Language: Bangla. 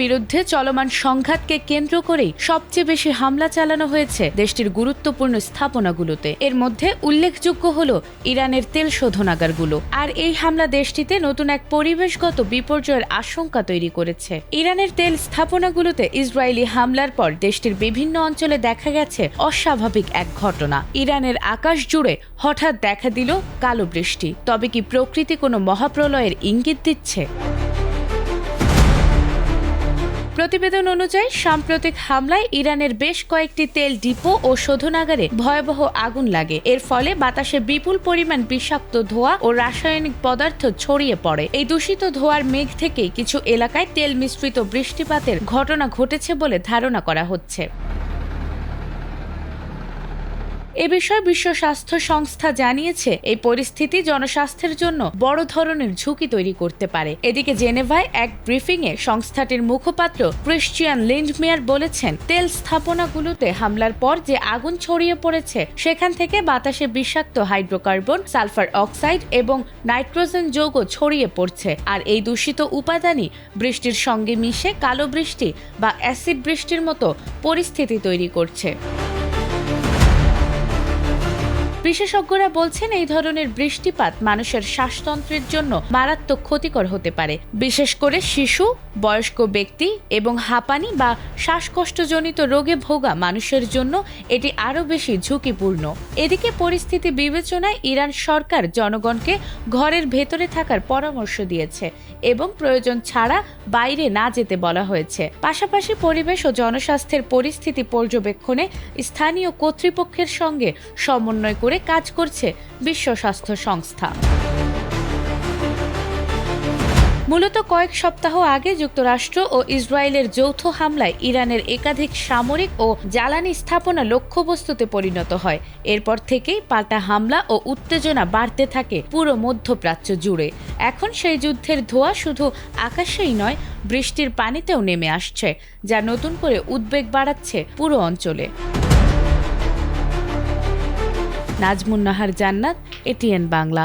বিরুদ্ধে চলমান সংঘাতকে কেন্দ্র করেই সবচেয়ে বেশি হামলা চালানো হয়েছে দেশটির গুরুত্বপূর্ণ স্থাপনাগুলোতে। এর মধ্যে উল্লেখযোগ্য হল ইরানের তেল শোধনাগারগুলো। আর এই হামলা দেশটিতে নতুন এক পরিবেশগত বিপর্যয়ের আশঙ্কা তৈরি করেছে। ইরানের তেল স্থাপনাগুলোতে ইসরায়েলি হামলার পর দেশটির বিভিন্ন অঞ্চলে দেখা গেছে অস্বাভাবিক এক ঘটনা। ইরানের আকাশ জুড়ে হঠাৎ দেখা দিল কালো বৃষ্টি। তবে কি প্রকৃতি কোনো মহাপ্রলয়ের ইঙ্গিত দিচ্ছে? প্রতিবেদন অনুযায়ী সাম্প্রতিক হামলায় ইরানের বেশ কয়েকটি তেল ডিপো ও শোধনাগারে ভয়াবহ আগুন লাগে। এর ফলে বাতাসে বিপুল পরিমাণ বিষাক্ত ধোঁয়া ও রাসায়নিক পদার্থ ছড়িয়ে পড়ে। এই দূষিত ধোঁয়ার মেঘ থেকেই কিছু এলাকায় তেল মিশ্রিত বৃষ্টিপাতের ঘটনা ঘটেছে বলে ধারণা করা হচ্ছে। এ বিষয়ে বিশ্ব স্বাস্থ্য সংস্থা জানিয়েছে, এই পরিস্থিতি জনস্বাস্থ্যের জন্য বড় ধরনের ঝুঁকি তৈরি করতে পারে। এদিকে জেনেভায় এক ব্রিফিংয়ে সংস্থাটির মুখপাত্র ক্রিশ্চিয়ান লিন্ডমেয়ার বলেছেন, তেল স্থাপনাগুলোতে হামলার পর যে আগুন ছড়িয়ে পড়েছে সেখান থেকে বাতাসে বিষাক্ত হাইড্রোকার্বন, সালফার অক্সাইড এবং নাইট্রোজেন যৌগ ছড়িয়ে পড়ছে। আর এই দূষিত উপাদানই বৃষ্টির সঙ্গে মিশে কালো বৃষ্টি বা অ্যাসিড বৃষ্টির মতো পরিস্থিতি তৈরি করছে। বিশেষজ্ঞরা বলছেন, এই ধরনের বৃষ্টিপাত মানুষের শ্বাসতন্ত্রের জন্য মারাত্মক ক্ষতিকর হতে পারে। বিশেষ করে শিশু, বয়স্ক ব্যক্তি এবং হাঁপানি বা শ্বাসকষ্টজনিত রোগে ভোগা মানুষের জন্য এটি আরও বেশি ঝুঁকিপূর্ণ। এদিকে পরিস্থিতি বিবেচনায় ইরান সরকার জনগণকে ঘরের ভেতরে থাকার পরামর্শ দিয়েছে এবং প্রয়োজন ছাড়া বাইরে না যেতে বলা হয়েছে। পাশাপাশি পরিবেশ ও জনস্বাস্থ্যের পরিস্থিতি পর্যবেক্ষণে স্থানীয় কর্তৃপক্ষের সঙ্গে সমন্বয় করে কাজ করছে বিশ্ব স্বাস্থ্য সংস্থা। মূলত কয়েক সপ্তাহ আগে যুক্তরাষ্ট্র ও ইসরায়েলের যৌথ হামলায় ইরানের একাধিক সামরিক ও জ্বালানি স্থাপনা লক্ষ্যবস্তুতে পরিণত হয়। এরপর থেকেই পাল্টা হামলা ও উত্তেজনা বাড়তে থাকে পুরো মধ্যপ্রাচ্য জুড়ে। এখন সেই যুদ্ধের ধোঁয়া শুধু আকাশেই নয়, বৃষ্টির পানিতেও নেমে আসছে, যা নতুন করে উদ্বেগ বাড়াচ্ছে পুরো অঞ্চলে। নাজমুন নাহার জান্নাত, এটিএন বাংলা।